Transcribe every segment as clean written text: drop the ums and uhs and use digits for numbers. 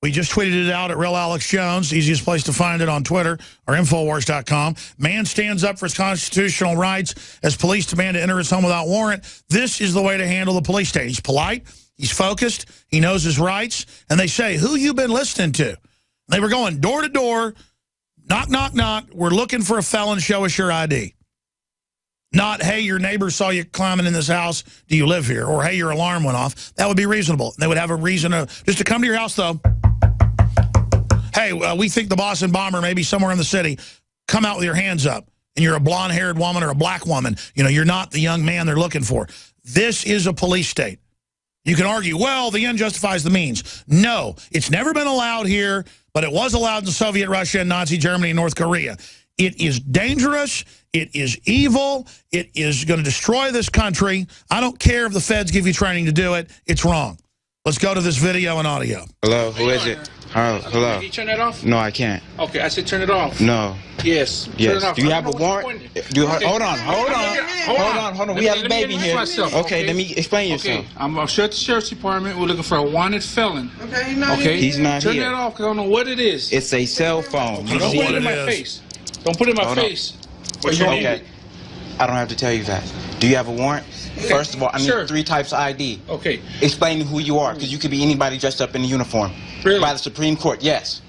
We just tweeted it out at Real Alex Jones. Easiest place to find it on Twitter or Infowars.com. Man stands up for his constitutional rights as police demand to enter his home without warrant. This is the way to handle the police state. He's polite. He's focused. He knows his rights. And they say, who you been listening to? They were going door to door, knock, knock, knock. We're looking for a felon. Show us your ID. Not, hey, your neighbor saw you climbing in this house. Do you live here? Or, hey, your alarm went off. That would be reasonable. They would have a reason just to come to your house, though. Hey, we think the Boston bomber may be somewhere in the city. Come out with your hands up. And you're a blonde-haired woman or a black woman. You know, you're not the young man they're looking for. This is a police state. You can argue, well, the end justifies the means. No, it's never been allowed here, but it was allowed in Soviet Russia and Nazi Germany and North Korea. It is dangerous. It is evil. It is going to destroy this country. I don't care if the feds give you training to do it. It's wrong. Let's go to this video and audio. Hello, who is it? Hello. Can you turn that off? No, I can't. Okay, I said turn it off. No. Yes. Yes. Turn it off. Do you have a warrant? Hold on. Hold on. We have a baby here. Okay, let me explain yourself. Okay, I'm at the sheriff's department. We're looking for a wanted felon. Okay, He's not Turn here. that off because I don't know what it is. It's a cell phone. You Don't see put it it? in my face. Don't put it in my face. Okay. I don't have to tell you that. Do you have a warrant? Okay. First of all, I need Sure. 3 types of ID. Okay. Explain who you are, because you could be anybody dressed up in a uniform. Really? By the Supreme Court, yes.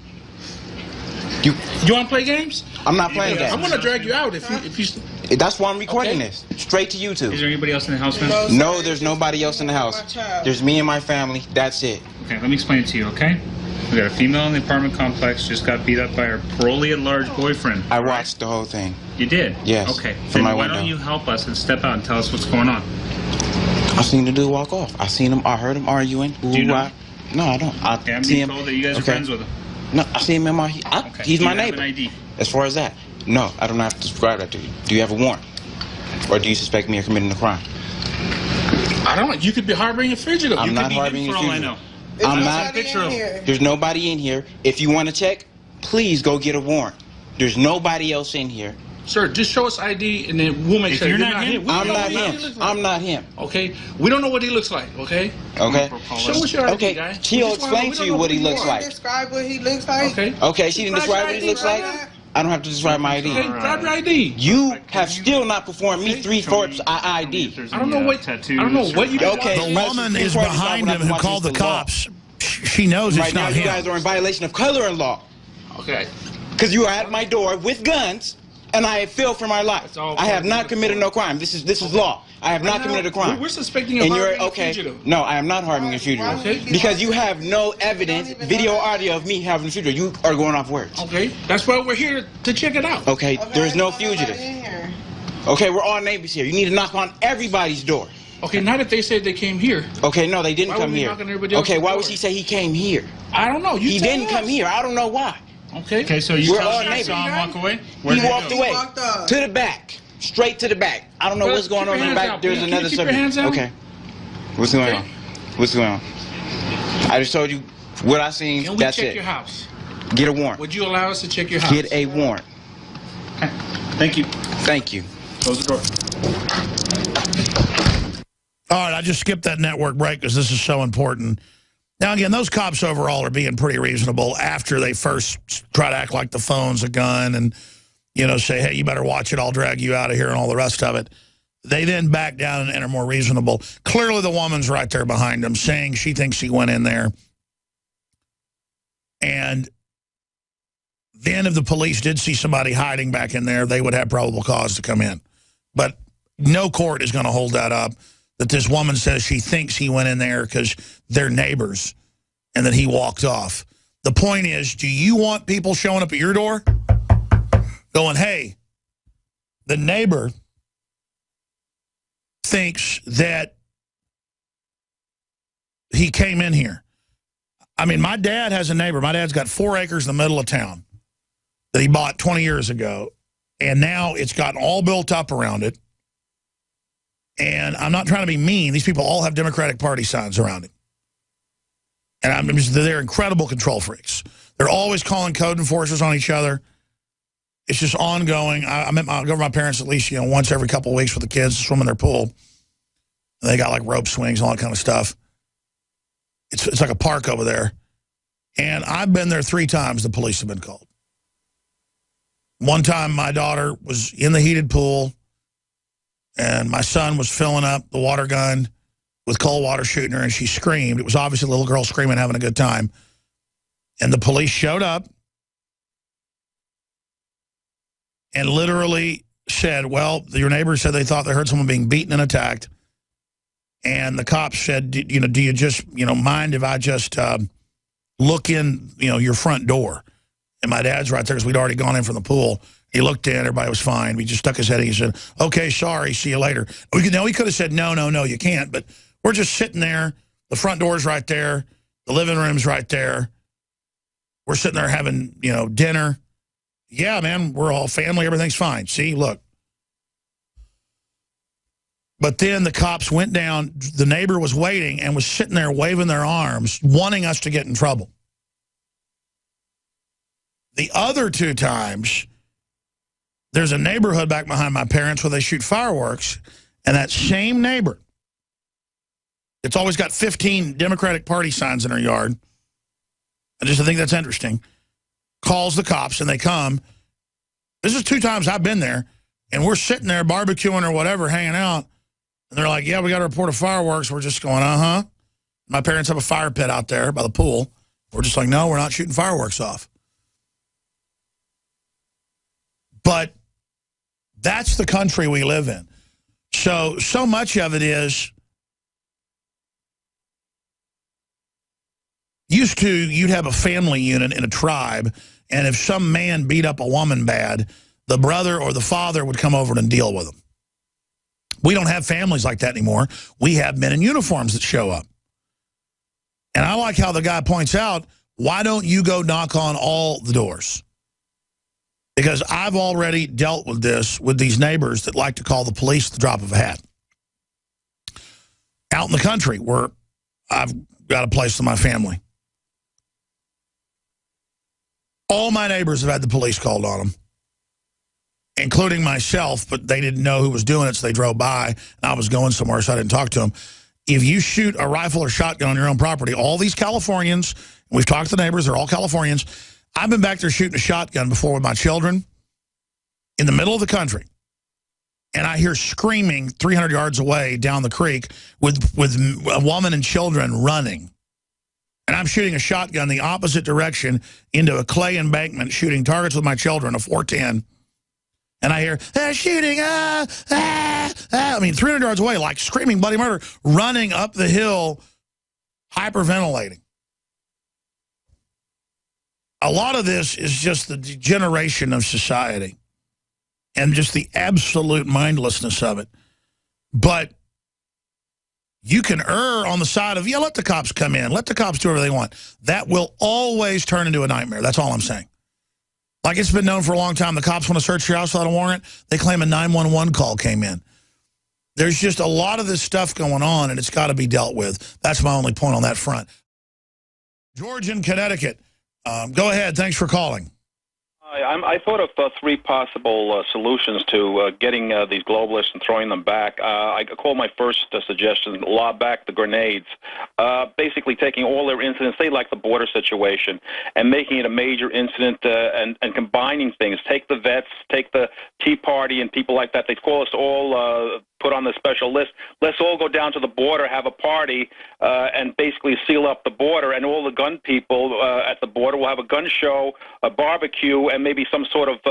You want to play games? I'm not playing games. I'm going to drag you out if you. That's why I'm recording Okay. this. Straight to YouTube. Is there anybody else in the house now? No, there's nobody else in the house. There's me and my family. That's it. Okay, let me explain it to you, okay? We got a female in the apartment complex, just got beat up by her parolee at large boyfriend. I watched the whole thing. You did? Yes, Okay, from then my why window. don't you help us and step out and tell us what's going on? I seen the dude walk off. I seen him. I heard him arguing. Do you know him? No, I don't. I Okay, I'm see being him. told that you guys are Okay. friends with him. No, I see him in my. Okay. He's Do my you have neighbor. an ID? As far as that, no, I don't have to describe that to you. Do you have a warrant, or do you suspect me of committing a crime? I don't know. You could be harboring a fugitive. I'm You not could be harboring hidden a for all I fugitive. know. I'm not. Picture of There's nobody in here. If you want to check, please go get a warrant. There's nobody else in here. Sir, just show us ID and then we'll make If sure you're not him, We I'm don't know not what he him. looks like. I'm not him. Okay? We don't know what he looks like, okay? Okay. Show us your ID, Okay. guy. She'll We just wanna know- explain we to don't you know what who he you looks are. like. Describe what he looks like. Okay? Okay. She didn't Flash describe what ID he looks right like. now. I don't have to describe my ID. Okay, grab your ID. You have still not performed me Okay. 3/4 ID. I don't know what you Okay. The woman is behind him who called the cops. She knows it's Right now, not you him. guys are in violation of coloring law. Okay. Because you are at my door with guns, and I have filled for my life. It's all I have not part of committed the no crime. This is law. I have not committed a crime. We're suspecting a And you're harboring a okay. fugitive. No, I am not harming a fugitive. Okay. Because you have no evidence, video, audio of me having a fugitive. You are going off words. Okay? That's why we're here to check it out. Okay, there is no there's nobody fugitive. in here. Okay, we're all neighbors here. You need to knock on everybody's door. Okay, not if they said they came here. Okay, no, they didn't Why would come we here. knock on everybody else's Okay, why door? would she say he came here? I don't know. You He tell didn't us. come here. I don't know why. Okay. Okay, so you We're tell all us you neighbors. saw him walk away? He Where'd walked go? away walked up. to the back, straight to the back. I don't know Brother, what's going keep on your in the hands back. out. There's Can you another keep your subject. hands out? Okay. What's going Okay. on? What's going on? I just told you what I seen. Can we That's check it. your house? Get a warrant. Would you allow us to check your house? Get a warrant. Thank you. Thank you. Close the door. All right, I just skipped that network break because this is so important. Now, again, those cops overall are being pretty reasonable after they first try to act like the phone's a gun and, you know, say, hey, you better watch it, I'll drag you out of here and all the rest of it. They then back down and are more reasonable. Clearly, the woman's right there behind them saying she thinks he went in there. And then if the police did see somebody hiding back in there, they would have probable cause to come in. But no court is going to hold that up, that this woman says she thinks he went in there because they're neighbors and that he walked off. The point is, do you want people showing up at your door going, hey, the neighbor thinks that he came in here? I mean, my dad has a neighbor. My dad's got 4 acres in the middle of town that he bought 20 years ago, and now it's gotten all built up around it. And I'm not trying to be mean. These people all have Democratic Party signs around it. And they're incredible control freaks. They're always calling code enforcers on each other. It's just ongoing. I go with my parents at least, you know, once every couple of weeks with the kids to swim in their pool. They got like rope swings and all that kind of stuff. It's like a park over there. And I've been there 3 times. The police have been called. One time my daughter was in the heated pool and my son was filling up the water gun with cold water shooting her, and she screamed. It was obviously a little girl screaming, having a good time. And the police showed up and literally said, well, your neighbors said they thought they heard someone being beaten and attacked. And the cops said, do you just, mind if I just look in, your front door? And my dad's right there because we'd already gone in from the pool. He looked in, everybody was fine. He just stuck his head in. He said, okay, sorry, see you later. He could have said, no, you can't. But we're just sitting there. The front door's right there. The living room's right there. We're sitting there having, dinner. Yeah, man, we're all family. Everything's fine. See, look. But then the cops went down. The neighbor was waiting and was sitting there waving their arms, wanting us to get in trouble. The other 2 times, there's a neighborhood back behind my parents where they shoot fireworks, and that same neighbor, it's always got 15 Democratic Party signs in her yard. I think that's interesting. Calls the cops, and they come. This is 2 times I've been there, and we're sitting there barbecuing or whatever, hanging out, and they're like, yeah, we got a report of fireworks. We're just going, uh-huh. My parents have a fire pit out there by the pool. We're just like, no, we're not shooting fireworks off. But that's the country we live in. So much of it is, used to, you'd have a family unit in a tribe, and if some man beat up a woman bad, the brother or the father would come over and deal with them. We don't have families like that anymore. We have men in uniforms that show up. And I like how the guy points out, why don't you go knock on all the doors? Because I've already dealt with this with these neighbors that like to call the police at the drop of a hat. Out in the country where I've got a place with my family. All my neighbors have had the police called on them, including myself, but they didn't know who was doing it, so they drove by, and I was going somewhere, so I didn't talk to them. If you shoot a rifle or shotgun on your own property, all these Californians, we've talked to the neighbors, they're all Californians. I've been back there shooting a shotgun before with my children in the middle of the country, and I hear screaming 300 yards away down the creek with a woman and children running. And I'm shooting a shotgun the opposite direction into a clay embankment, shooting targets with my children, a 410. And I hear, they're shooting, I mean, 300 yards away, like screaming bloody murder, running up the hill, hyperventilating. A lot of this is just the degeneration of society and just the absolute mindlessness of it. But you can err on the side of, yeah, let the cops come in. Let the cops do whatever they want. That will always turn into a nightmare. That's all I'm saying. Like, it's been known for a long time, the cops want to search your house without a warrant. They claim a 911 call came in. There's just a lot of this stuff going on, and it's got to be dealt with. That's my only point on that front. George in Connecticut. Go ahead. Thanks for calling. I thought of 3 possible solutions to getting these globalists and throwing them back. I call my first suggestion, lob back the grenades. Basically taking all their incidents, say like the border situation, and making it a major incident and combining things. Take the vets, take the Tea Party and people like that. They call us all put on the special list. Let's all go down to the border, have a party, and basically seal up the border. And all the gun people at the border will have a gun show, a barbecue, and maybe some sort of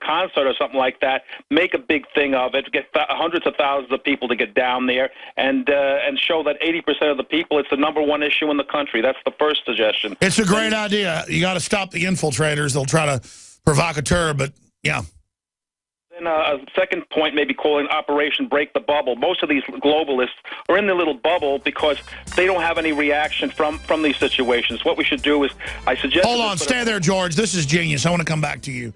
concert or something like that. Make a big thing of it. Get hundreds of thousands of people to get down there and show that 80% of the people, it's the #1 issue in the country. That's the first suggestion. It's a great idea. You got to stop the infiltrators. They'll try to provocateur, but yeah. And a second point, maybe calling Operation Break the Bubble. Most of these globalists are in their little bubble because they don't have any reaction from these situations. What we should do is, I suggest... Hold on, stay there, George. This is genius. I want to come back to you.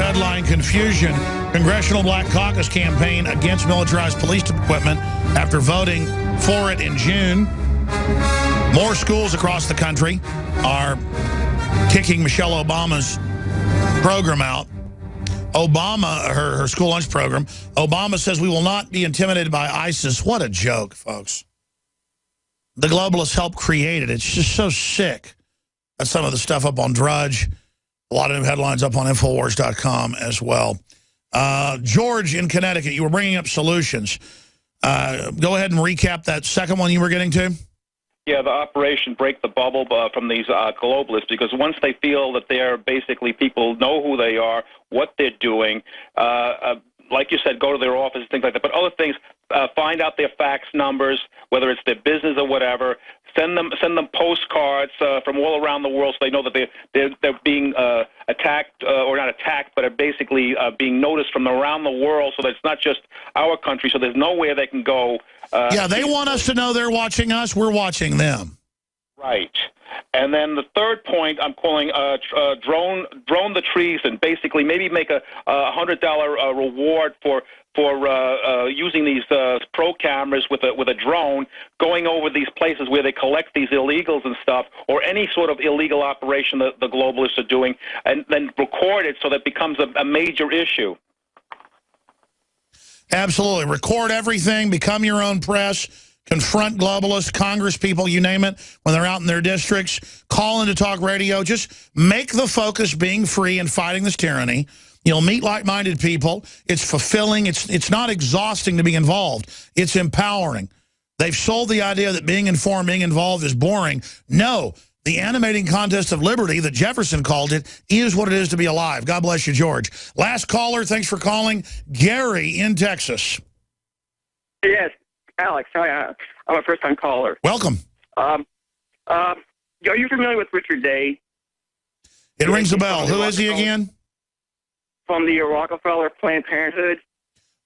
headline, confusion. Congressional Black Caucus campaign against militarized police equipment after voting for it in June. More schools across the country are kicking Michelle Obama's program out. Obama, her school lunch program, Obama says we will not be intimidated by ISIS. What a joke, folks. The globalists helped create it. It's just so sick. That's some of the stuff up on Drudge. A lot of new headlines up on Infowars.com as well. George in Connecticut, you were bringing up solutions. Go ahead and recap that second one you were getting to. Yeah, the Operation Break the Bubble from these globalists, because once they feel that they're basically people know who they are, what they're doing, like you said, go to their office, things like that. But other things, find out their fax numbers, whether it's their business or whatever. Send them postcards from all around the world so they know that they're being attacked, or not attacked, but are basically being noticed from around the world, so that it's not just our country, so there's nowhere they can go. Yeah, they want us to know they're watching us. We're watching them. Right. And then the third point I'm calling drone the treason. Basically, maybe make a $100 reward for using these pro cameras with a drone, going over these places where they collect these illegals and stuff, or any sort of illegal operation that the globalists are doing, and then record it so that it becomes a major issue. Absolutely. Record everything. Become your own press. Confront globalists, Congress people, you name it, when they're out in their districts. Call into talk radio. Just make the focus being free and fighting this tyranny. You'll meet like-minded people. It's fulfilling. It's not exhausting to be involved. It's empowering. They've sold the idea that being informed, being involved is boring. No. The animating contest of liberty that Jefferson called it is what it is to be alive. God bless you, George. Last caller, thanks for calling. Gary in Texas. Yes, Alex. Hi, I'm a first-time caller. Welcome. Are you familiar with Richard Day? It rings a bell. Who is he again? From the Rockefeller Planned Parenthood.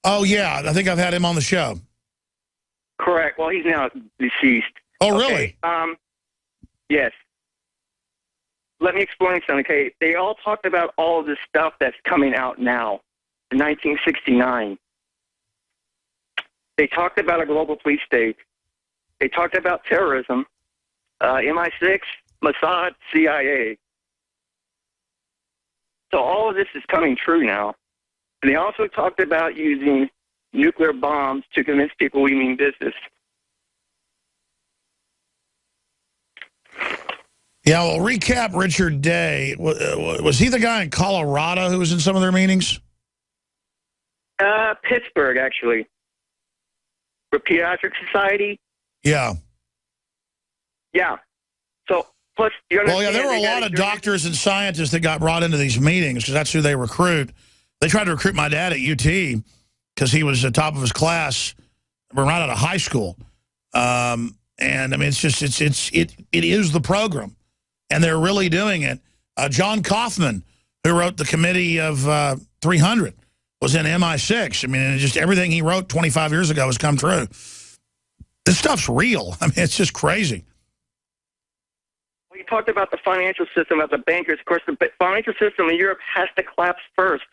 Oh, yeah. I think I've had him on the show. Correct. Well, he's now deceased. Oh, really? Okay. Yes. Let me explain something, okay? They all talked about all of this stuff that's coming out now in 1969. They talked about a global police state. They talked about terrorism, MI6, Mossad, CIA. So all of this is coming true now. And they also talked about using nuclear bombs to convince people we mean business. Yeah, well, recap Richard Day. Was he the guy in Colorado who was in some of their meetings? Pittsburgh, actually. For Pediatric Society. Yeah. Yeah. So, plus, you understand... Well, yeah, there were a lot of doctors and scientists that got brought into these meetings because that's who they recruit. They tried to recruit my dad at UT because he was the top of his class right out of high school. And, I mean, it's just, it is the program. And they're really doing it. John Kaufman, who wrote the Committee of 300, was in MI6. I mean, just everything he wrote 25 years ago has come true. This stuff's real. I mean, it's just crazy. Well, you talked about the financial system, about the bankers. Of course, the financial system in Europe has to collapse first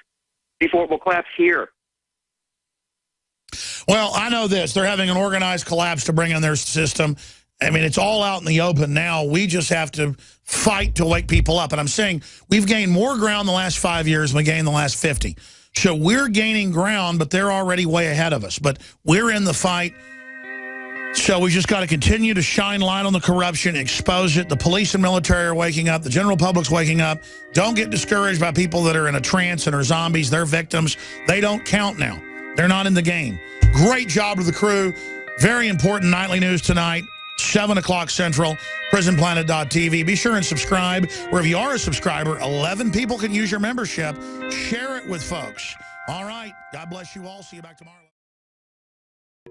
before it will collapse here. Well, I know this. They're having an organized collapse to bring in their system. I mean, it's all out in the open now. We just have to fight to wake people up. And I'm saying we've gained more ground the last 5 years than we gained the last 50. So we're gaining ground, but they're already way ahead of us. But we're in the fight. So we just got to continue to shine light on the corruption, expose it. The police and military are waking up. The general public's waking up. Don't get discouraged by people that are in a trance and are zombies. They're victims. They don't count now. They're not in the game. Great job to the crew. Very important nightly news tonight. 7 o'clock Central, prisonplanet.tv. Be sure and subscribe. Wherever you are a subscriber, 11 people can use your membership. Share it with folks. All right. God bless you all. See you back tomorrow.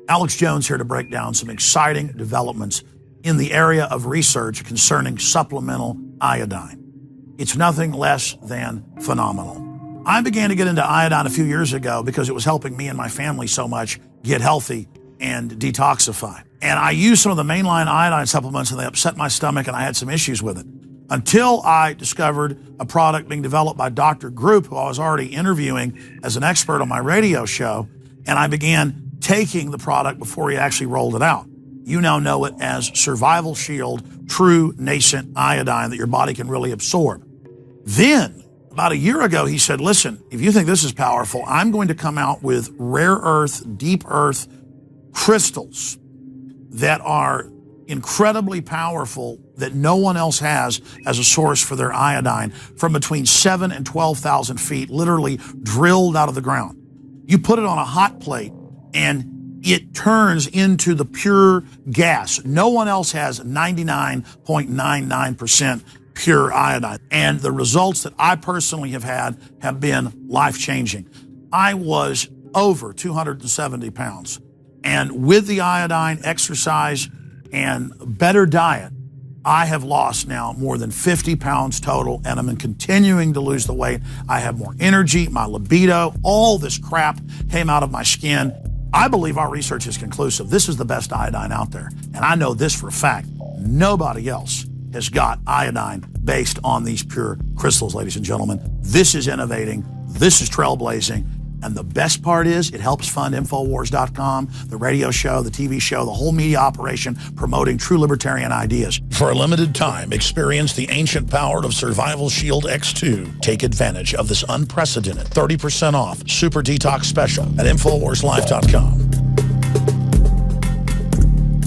Alex Jones here to break down some exciting developments in the area of research concerning supplemental iodine. It's nothing less than phenomenal. I began to get into iodine a few years ago because it was helping me and my family so much get healthy and detoxify. And I used some of the mainline iodine supplements and they upset my stomach and I had some issues with it. until I discovered a product being developed by Dr. Group, who I was already interviewing as an expert on my radio show, and I began taking the product before he actually rolled it out. You now know it as Survival Shield True Nascent Iodine that your body can really absorb. Then, about a year ago, he said, listen, if you think this is powerful, I'm going to come out with rare earth, deep earth crystals that are incredibly powerful that no one else has as a source for their iodine from between 7,000 and 12,000 feet, literally drilled out of the ground. You put it on a hot plate and it turns into the pure gas. No one else has 99.99% pure iodine. And the results that I personally have had have been life-changing. I was over 270 pounds. And with the iodine, exercise, and better diet, I have lost now more than 50 pounds total, and I'm continuing to lose the weight. I have more energy, my libido, all this crap came out of my skin. I believe our research is conclusive. This is the best iodine out there. And I know this for a fact. Nobody else has got iodine based on these pure crystals, ladies and gentlemen. This is innovating. This is trailblazing. And the best part is it helps fund Infowars.com, the radio show, the TV show, the whole media operation promoting true libertarian ideas. For a limited time, experience the ancient power of Survival Shield X2. Take advantage of this unprecedented 30% off Super Detox special at InfoWarsLife.com.